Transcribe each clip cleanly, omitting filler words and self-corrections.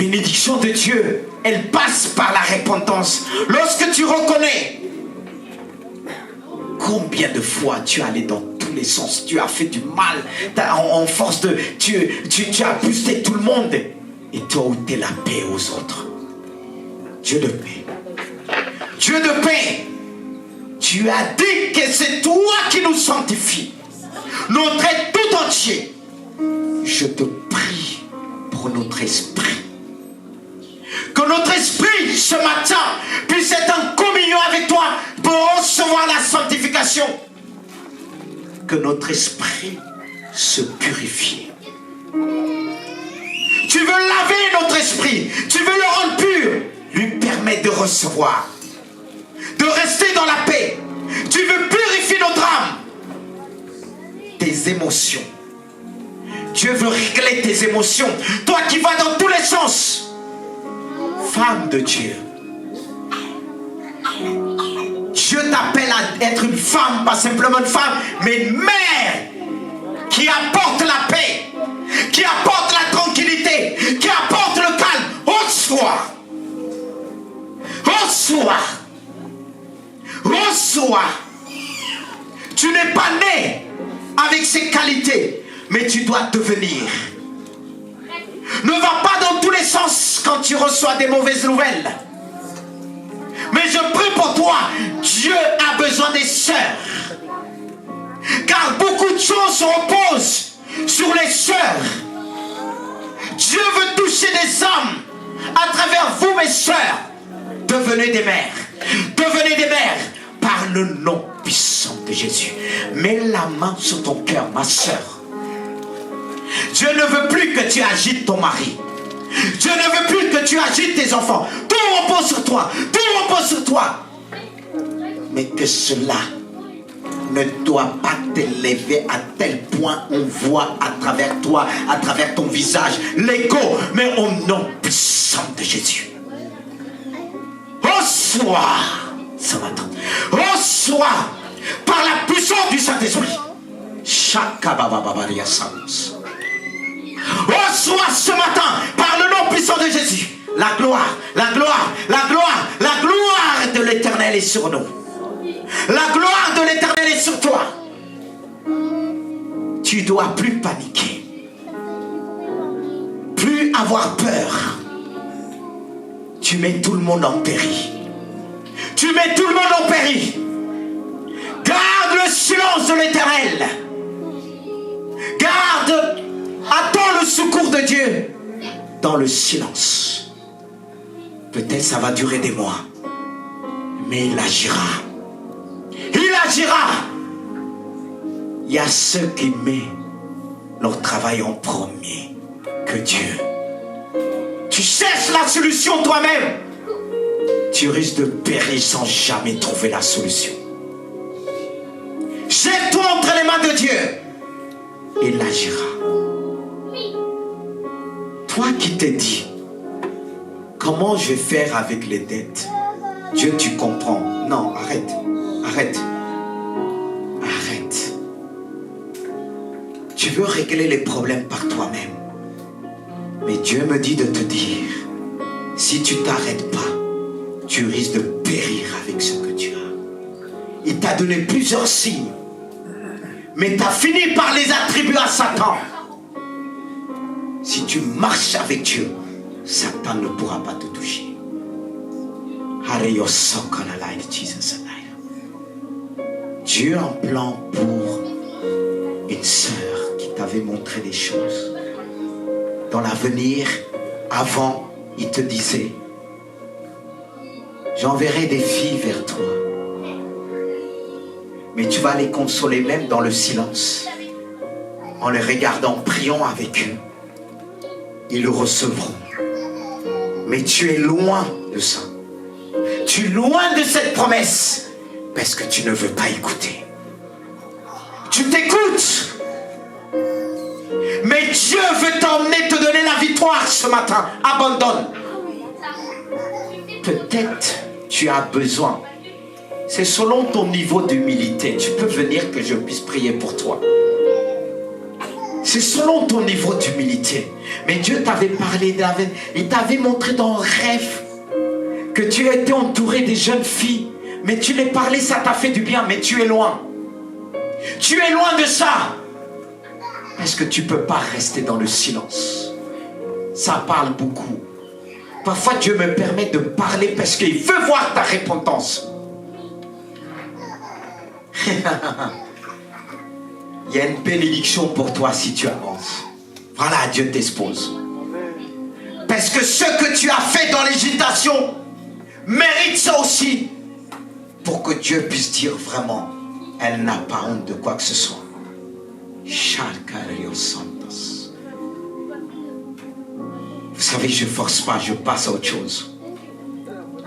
bénédiction de Dieu, elle passe par la repentance. Lorsque tu reconnais combien de fois tu es allé dans tous les sens, tu as fait du mal, en force de... Tu as boosté tout le monde et tu as ôté la paix aux autres. Dieu de paix. Dieu de paix. Tu as dit que c'est toi qui nous sanctifies. Notre être tout entier. Je te prie pour notre esprit. Que notre esprit ce matin puisse être en communion avec toi pour recevoir la sanctification. Que notre esprit se purifie. Tu veux laver notre esprit, tu veux le rendre pur, lui permettre de recevoir, de rester dans la paix. Tu veux purifier notre âme, tes émotions. Dieu veut régler tes émotions. Toi qui vas dans tous les sens. Femme de Dieu. Dieu t'appelle à être une femme, pas simplement une femme, mais une mère qui apporte la paix, qui apporte la tranquillité, qui apporte le calme. Reçois. Reçois. Reçois. Tu n'es pas né avec ces qualités, mais tu dois devenir. Ne va pas dans tous les sens quand tu reçois des mauvaises nouvelles. Mais je prie pour toi. Dieu a besoin des sœurs. Car beaucoup de choses se reposent sur les sœurs. Dieu veut toucher des âmes à travers vous, mes sœurs. Devenez des mères. Devenez des mères par le nom puissant de Jésus. Mets la main sur ton cœur, ma sœur. Dieu ne veut plus que tu agites ton mari. Dieu ne veut plus que tu agites tes enfants. Tout repose sur toi. Tout repose sur toi. Mais que cela ne doit pas t'élever à tel point on voit à travers toi, à travers ton visage, l'ego, mais au nom puissant de Jésus. Reçois ce matin. Reçois par la puissance du Saint-Esprit. Reçois ce matin par le nom puissant de Jésus. La gloire, la gloire, la gloire, la gloire de l'Éternel est sur nous. La gloire de l'Éternel est sur toi. Tu dois plus paniquer, plus avoir peur. Tu mets tout le monde en péril. Tu mets tout le monde en péril. Garde le silence de l'Éternel. Garde, attends le secours de Dieu dans le silence. Peut-être ça va durer des mois, mais il agira. Il agira. Il y a ceux qui mettent leur travail en premier que Dieu. Tu cherches la solution toi-même. Tu risques de périr sans jamais trouver la solution. Jette-toi entre les mains de Dieu. Il agira. Toi qui te dis, comment je vais faire avec les dettes? Dieu, tu comprends. Non, arrête. Arrête. Arrête. Tu veux régler les problèmes par toi-même. Mais Dieu me dit de te dire, si tu ne t'arrêtes pas, tu risques de périr avec ce que tu as. Il t'a donné plusieurs signes, mais tu as fini par les attribuer à Satan. Si tu marches avec Dieu, Satan ne pourra pas te toucher. Dieu a un plan pour une sœur qui t'avait montré des choses. Dans l'avenir, avant, il te disait, j'enverrai des filles vers toi. Mais tu vas les consoler même dans le silence. En les regardant, prions avec eux. Ils le recevront. Mais tu es loin de ça. Tu es loin de cette promesse. Parce que tu ne veux pas écouter. Tu t'écoutes. Mais Dieu veut t'emmener, te donner la victoire ce matin. Abandonne. Peut-être tu as besoin. C'est selon ton niveau d'humilité. Tu peux venir que je puisse prier pour toi. C'est selon ton niveau d'humilité. Mais Dieu t'avait parlé, il t'avait montré dans un rêve que tu étais entouré des jeunes filles. Mais tu les parlais, ça t'a fait du bien, mais tu es loin. Tu es loin de ça. Parce que tu ne peux pas rester dans le silence. Ça parle beaucoup. Parfois Dieu me permet de parler parce qu'il veut voir ta repentance. Il y a une bénédiction pour toi si tu avances. Voilà, Dieu t'expose. Parce que ce que tu as fait dans l'hésitation mérite ça aussi. Pour que Dieu puisse dire vraiment, elle n'a pas honte de quoi que ce soit. Vous savez, je ne force pas, je passe à autre chose.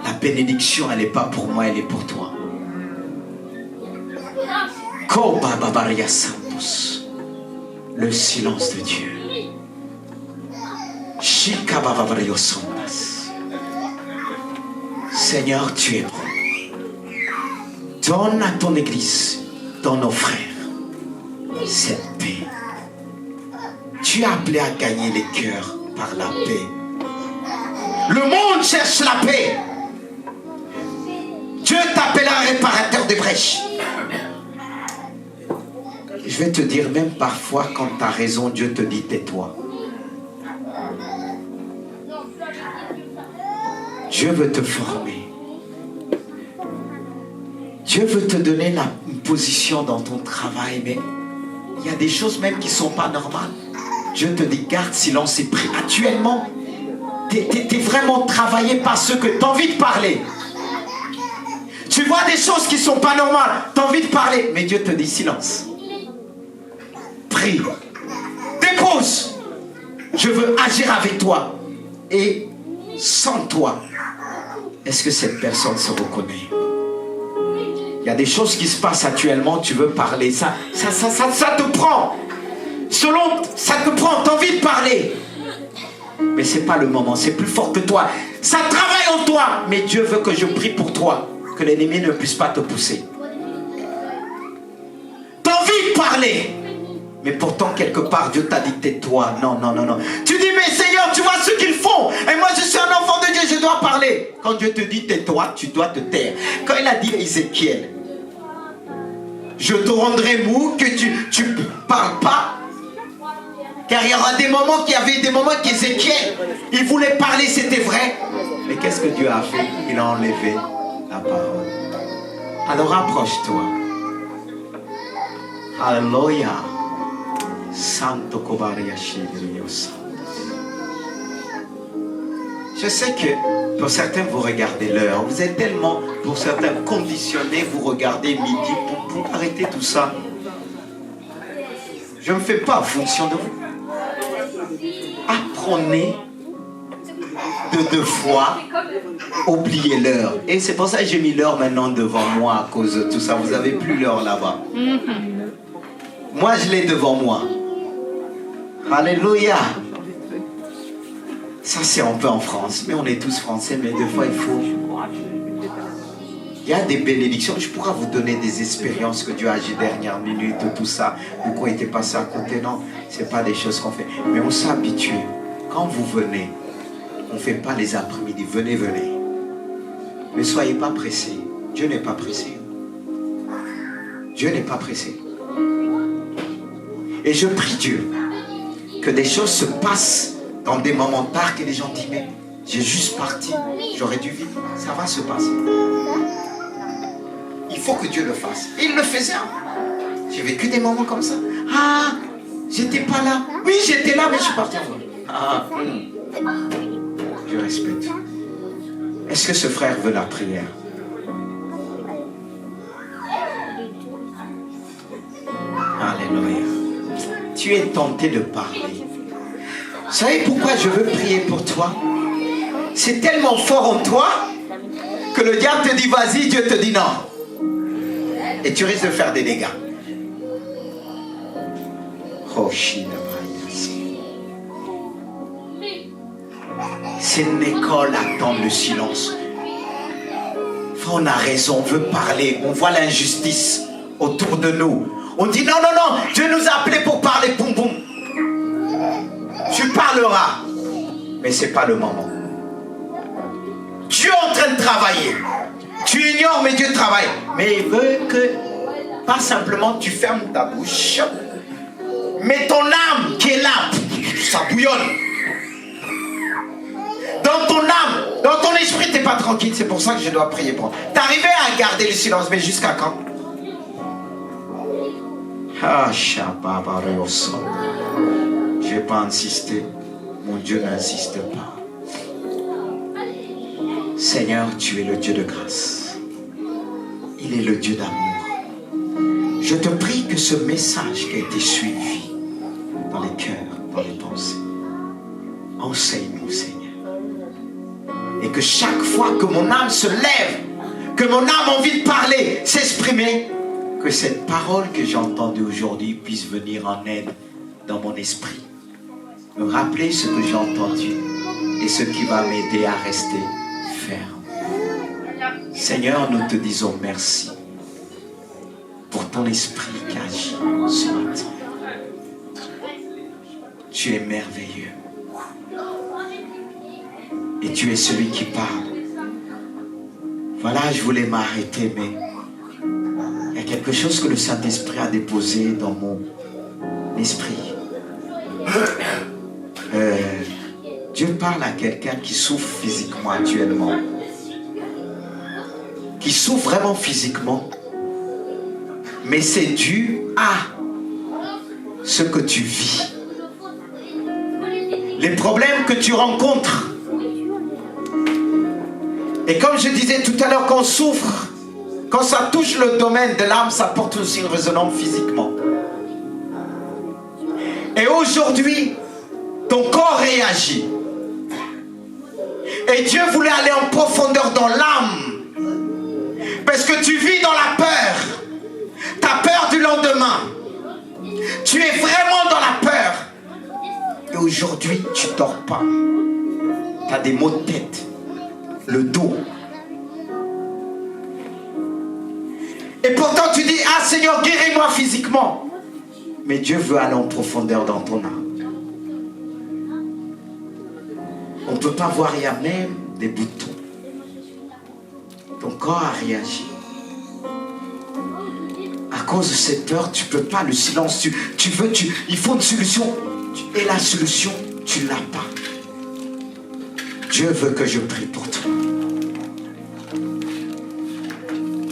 La bénédiction, elle n'est pas pour moi, elle est pour toi. Le silence de Dieu. Seigneur, tu es bon. Donne à ton église, dans nos frères, cette paix. Tu es appelé à gagner les cœurs par la paix. Le monde cherche la paix. Dieu t'appellera réparateur des brèches. Je vais te dire, même parfois, quand tu as raison, Dieu te dit tais-toi. Dieu veut te former. Dieu veut te donner une position dans ton travail, mais il y a des choses même qui ne sont pas normales. Dieu te dit, garde silence et prie. Actuellement, tu es vraiment travaillé par ce que tu as envie de parler. Tu vois des choses qui ne sont pas normales, tu as envie de parler, mais Dieu te dit silence. Prie. Dépose. Je veux agir avec toi. Et sans toi, est-ce que cette personne se reconnaît? Il y a des choses qui se passent actuellement, tu veux parler, ça te prend. Selon, ça te prend, tu as envie de parler. Mais ce n'est pas le moment, c'est plus fort que toi. Ça travaille en toi, mais Dieu veut que je prie pour toi, que l'ennemi ne puisse pas te pousser. Tu as envie de parler, mais pourtant quelque part Dieu t'a dit tais-toi. Non. Tu dis mais Seigneur, tu vois ce qu'ils font. Et moi je suis un enfant de Dieu, je dois parler. Quand Dieu te dit tais-toi, tu dois te taire. Quand il a dit à Ézéchiel, je te rendrai mou, que tu ne parles pas. Car il y aura des moments, qu'Ézéchiel, il voulait parler, c'était vrai. Mais qu'est-ce que Dieu a fait? Il a enlevé la parole. Alors approche-toi. Alléluia. Santo Kobaria Shidriosa. Je sais que pour certains vous regardez l'heure. Vous êtes tellement, pour certains, conditionnés. Vous regardez midi. Pour arrêter tout ça. Je ne me fais pas en fonction de vous. Apprenez de deux fois, oubliez l'heure. Et c'est pour ça que j'ai mis l'heure maintenant devant moi à cause de tout ça. Vous n'avez plus l'heure là-bas. Moi, je l'ai devant moi. Alléluia. Ça, c'est un peu en France. Mais on est tous français, mais des fois, il faut... Il y a des bénédictions. Je pourrais vous donner des expériences que Dieu a agi dernière minute, tout ça. Ou qu'on était passé à côté. Non, ce n'est pas des choses qu'on fait. Mais on s'habitue. Quand vous venez, on ne fait pas les après-midi. Venez. Ne soyez pas pressés. Dieu n'est pas pressé. Dieu n'est pas pressé. Et je prie Dieu que des choses se passent dans des moments tard que les gens disent mais j'ai juste parti, j'aurais dû vivre. Ça va se passer. Il faut que Dieu le fasse. Et il le faisait. J'ai vécu des moments comme ça. Ah, j'étais pas là. Oui, j'étais là, mais je suis parti. Je respecte. Est-ce que ce frère veut la prière? Alléluia. Tu es tenté de parler. Vous savez pourquoi je veux prier pour toi? C'est tellement fort en toi que le diable te dit vas-y, Dieu te dit non. Et tu risques de faire des dégâts. C'est une école à attendre le silence. On a raison, on veut parler, on voit l'injustice autour de nous. On dit non, Dieu nous a appelés pour parler, boum boum. parlera. Mais ce n'est pas le moment. Dieu est en train de travailler. Tu ignores, mais Dieu travaille. Mais il veut que, pas simplement tu fermes ta bouche, mais ton âme qui est là, ça bouillonne. Dans ton âme, dans ton esprit, tu n'es pas tranquille. C'est pour ça que je dois prier pour toi. Tu arrivé à garder le silence, mais jusqu'à quand? Ah, je ne vais pas insister. Mon Dieu n'insiste pas. Seigneur, tu es le Dieu de grâce. Il est le Dieu d'amour. Je te prie que ce message qui a été suivi dans les cœurs, dans les pensées, enseigne-nous, Seigneur. Et que chaque fois que mon âme se lève, que mon âme a envie de parler, s'exprimer, que cette parole que j'ai entendue aujourd'hui puisse venir en aide dans mon esprit. Me rappeler ce que j'ai entendu et ce qui va m'aider à rester ferme. Seigneur, nous te disons merci pour ton esprit qui agit ce matin. Tu es merveilleux. Et tu es celui qui parle. Voilà, je voulais m'arrêter, mais il y a quelque chose que le Saint-Esprit a déposé dans mon esprit. Dieu parle à quelqu'un qui souffre physiquement actuellement. Qui souffre vraiment physiquement. Mais c'est dû à ce que tu vis. Les problèmes que tu rencontres. Et comme je disais tout à l'heure, qu'on souffre, quand ça touche le domaine de l'âme, ça porte aussi une résonance physiquement. Et aujourd'hui, ton corps réagit. Et Dieu voulait aller en profondeur dans l'âme. Parce que tu vis dans la peur. Tu as peur du lendemain. Tu es vraiment dans la peur. Et aujourd'hui, tu ne dors pas. Tu as des maux de tête. Le dos. Et pourtant tu dis, ah Seigneur, guéris-moi physiquement. Mais Dieu veut aller en profondeur dans ton âme. On ne peut pas voir, il y a même des boutons. Ton corps a réagi. À cause de cette peur, tu ne peux pas, le silence, il faut une solution. Et la solution, tu ne l'as pas. Dieu veut que je prie pour toi.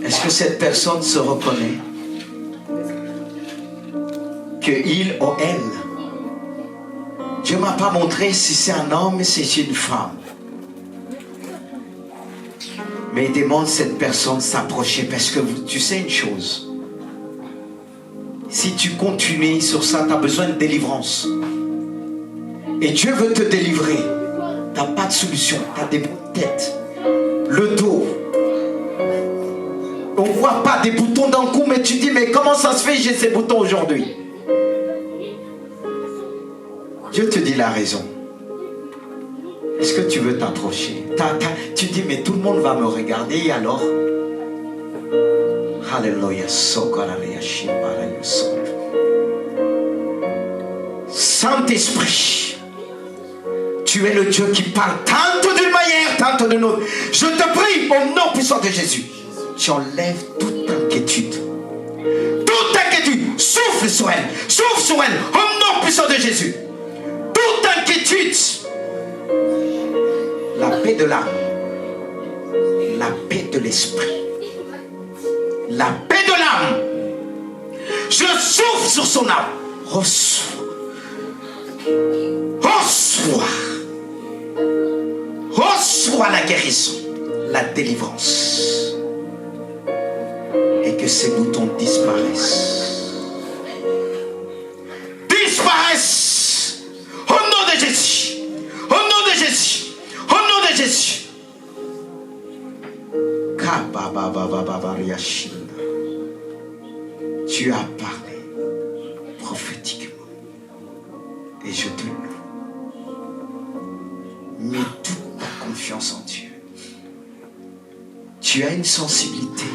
Est-ce que cette personne se reconnaît? Que il ou elle, Dieu ne m'a pas montré si c'est un homme, si c'est une femme. Mais il demande à cette personne de s'approcher parce que tu sais une chose. Si tu continues sur ça, tu as besoin de délivrance. Et Dieu veut te délivrer. Tu n'as pas de solution. Tu as des bouts de tête. Le dos. On ne voit pas des boutons d'un coup, mais tu dis, mais comment ça se fait que j'ai ces boutons aujourd'hui? Dieu te dit la raison. Est-ce que tu veux t'approcher? Tu dis, mais tout le monde va me regarder, et alors? Alléluia. Saint-Esprit, tu es le Dieu qui parle tantôt d'une manière, tantôt d'une autre. Je te prie au nom puissant de Jésus. J'enlève toute inquiétude. Toute inquiétude. Souffle sur elle. Souffle sur elle. Au nom puissant de Jésus. Toute inquiétude. La paix de l'âme. La paix de l'esprit. La paix de l'âme. Je souffle sur son âme. Reçois. Reçois. Reçois la guérison. La délivrance. Et que ces boutons disparaissent. Disparaissent. Au nom de Jésus. Au nom de Jésus. Au nom de Jésus. Tu as parlé prophétiquement. Et je te loue. Mets toute ta confiance en Dieu. Tu as une sensibilité.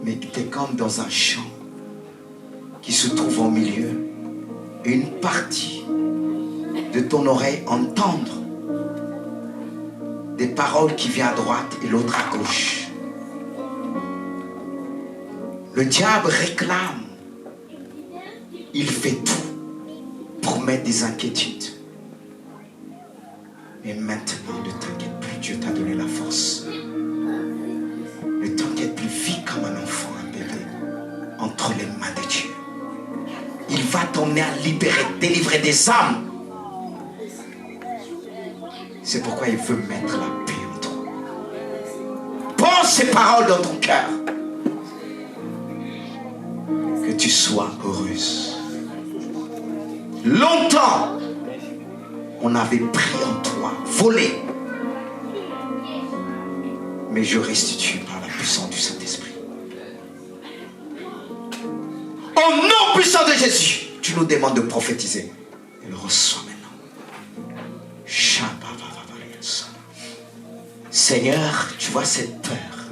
Mais tu es comme dans un champ qui se trouve au milieu. Une partie de ton oreille entendre des paroles qui viennent à droite et l'autre à gauche. Le diable réclame. Il fait tout pour mettre des inquiétudes. Mais maintenant, ne t'inquiète plus. Dieu t'a donné la force. Ne t'inquiète plus. Vis comme un enfant, un bébé, entre les mains de Dieu. Il va t'emmener à libérer, délivrer des âmes. C'est pourquoi il veut mettre la paix en toi. Pense ces paroles dans ton cœur. Que tu sois heureuse. Longtemps, on avait pris en toi, volé. Mais je restitue par la puissance du Saint-Esprit. Au nom puissant de Jésus, tu nous demandes de prophétiser. Et le reçois maintenant. Seigneur, tu vois cette peur.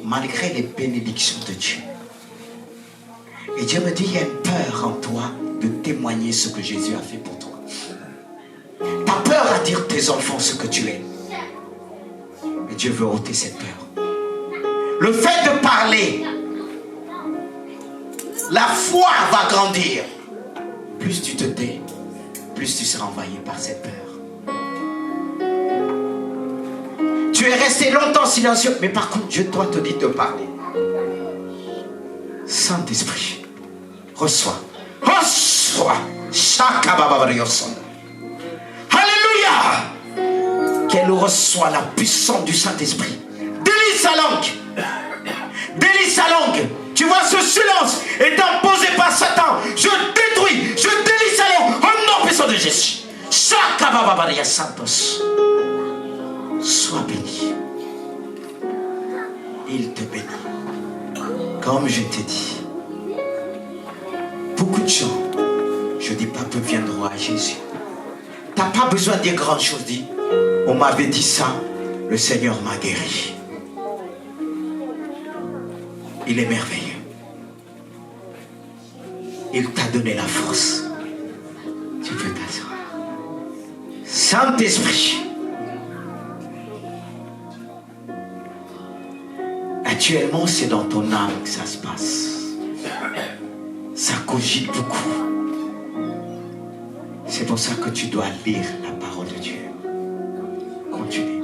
Malgré les bénédictions de Dieu. Et Dieu me dit, il y a une peur en toi de témoigner ce que Jésus a fait pour toi. Tu as peur à dire tes enfants ce que tu es. Mais Dieu veut ôter cette peur. Le fait de parler, la foi va grandir. Plus tu te tais, plus tu seras envahi par cette peur. Tu es resté longtemps silencieux, mais par contre, Dieu doit te dire de parler. Saint-Esprit, reçois. Reçois. Alléluia. Qu'elle reçoit la puissance du Saint-Esprit. Délie sa langue. Délie sa langue. Tu vois ce silence étant posé par Satan. Je détruis, je délie sa langue. Au nom puissant de Jésus. Santos. Sois béni. Il te bénit. Comme je t'ai dit, beaucoup de gens, je dis pas, viendront à Jésus. Tu n'as pas besoin de dire grandes choses. Dis, on m'avait dit ça, le Seigneur m'a guéri. Il est merveilleux. Il t'a donné la force. Tu peux t'asseoir. Saint-Esprit, actuellement, c'est dans ton âme que ça se passe. Ça cogite beaucoup. C'est pour ça que tu dois lire la parole de Dieu. Continue.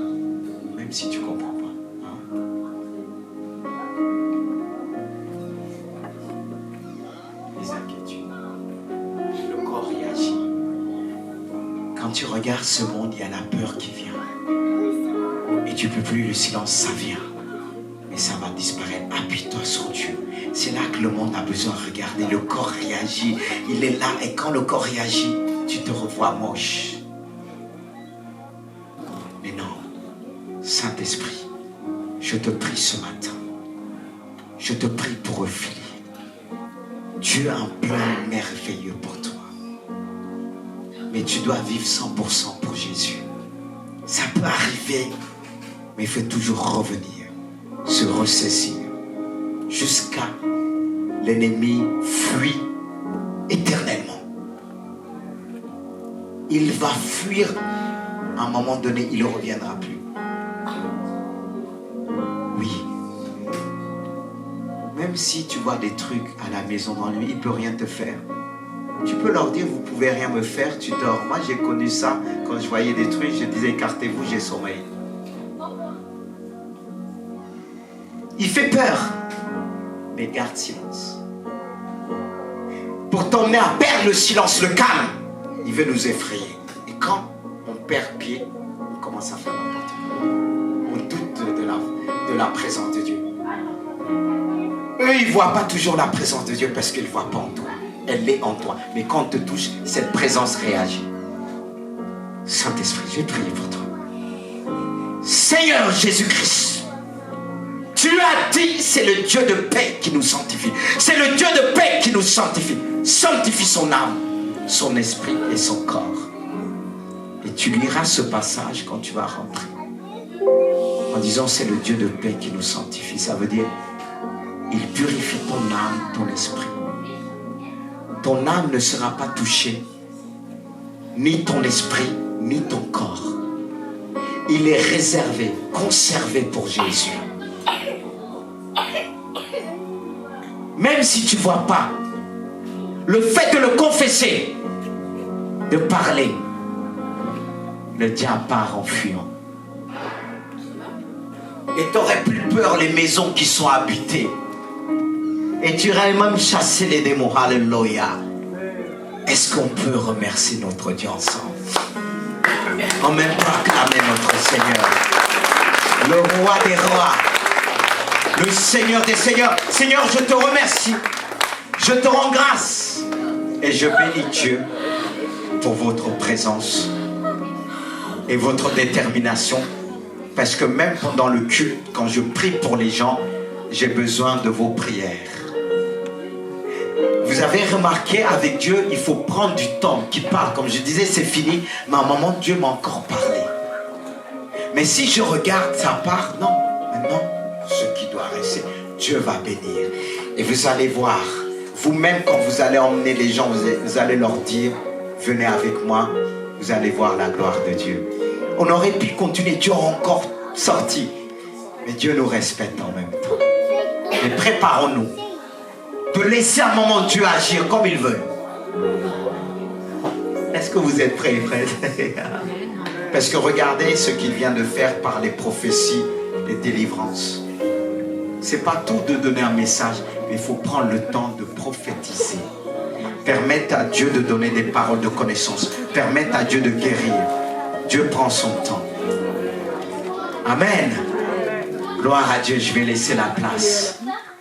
Même si tu ne comprends pas. Hein? Les inquiétudes. Le corps réagit. Quand tu regardes ce monde, il y a la peur qui vient. Et tu ne peux plus, le silence, ça vient. Et ça va disparaître. Appuie-toi sur Dieu. C'est là que le monde a besoin de regarder. Le corps réagit. Il est là. Et quand le corps réagit, tu te revois moche. Mais non. Saint-Esprit, je te prie ce matin. Je te prie pour Ophélie. Dieu a un plan merveilleux pour toi. Mais tu dois vivre 100% pour Jésus. Ça peut arriver. Mais il faut toujours revenir. Se ressaisir jusqu'à l'ennemi fuit éternellement. Il va fuir à un moment donné, il ne reviendra plus. Oui. Même si tu vois des trucs à la maison dans lui, il ne peut rien te faire. Tu peux leur dire, vous ne pouvez rien me faire, tu dors. Moi j'ai connu ça, quand je voyais des trucs, je disais écartez-vous, j'ai sommeil. Il fait peur, mais garde silence. Pour t'emmener à perdre le silence, le calme, il veut nous effrayer. Et quand on perd pied, on commence à faire n'importe quoi. On doute de la présence de Dieu. Eux, ils ne voient pas toujours la présence de Dieu parce qu'ils ne voient pas en toi. Elle est en toi. Mais quand on te touche, cette présence réagit. Saint-Esprit, je prie pour toi. Seigneur Jésus-Christ, tu as dit, c'est le Dieu de paix qui nous sanctifie. C'est le Dieu de paix qui nous sanctifie. Sanctifie son âme, son esprit et son corps. Et tu liras ce passage quand tu vas rentrer. En disant, c'est le Dieu de paix qui nous sanctifie. Ça veut dire, il purifie ton âme, ton esprit. Ton âme ne sera pas touchée ni ton esprit, ni ton corps. Il est réservé, conservé pour Jésus. Même si tu ne vois pas, le fait de le confesser, de parler, le diable part en fuyant. Et tu n'aurais plus peur les maisons qui sont habitées. Et tu irais même chasser les démons. Alléluia. Est-ce qu'on peut remercier notre Dieu ensemble? On même proclamer notre Seigneur. Le roi des rois. Le Seigneur des seigneurs. Seigneur, je te remercie. Je te rends grâce. Et je bénis Dieu pour votre présence et votre détermination. Parce que même pendant le culte, quand je prie pour les gens, j'ai besoin de vos prières. Vous avez remarqué, avec Dieu, il faut prendre du temps qu'il parle. Comme je disais, c'est fini. Mais à un moment, Dieu m'a encore parlé. Mais si je regarde sa part, non. Maintenant, ce qui doit rester, Dieu va bénir. Et vous allez voir, vous-même, quand vous allez emmener les gens, vous allez leur dire, venez avec moi, vous allez voir la gloire de Dieu. On aurait pu continuer, Dieu a encore sorti. Mais Dieu nous respecte en même temps. Mais préparons-nous de laisser un moment Dieu agir comme il veut. Est-ce que vous êtes prêts, frères? Parce que regardez ce qu'il vient de faire par les prophéties, les délivrances. C'est pas tout de donner un message, mais il faut prendre le temps de prophétiser. Permettre à Dieu de donner des paroles de connaissance. Permettre à Dieu de guérir. Dieu prend son temps. Amen. Gloire à Dieu, je vais laisser la place.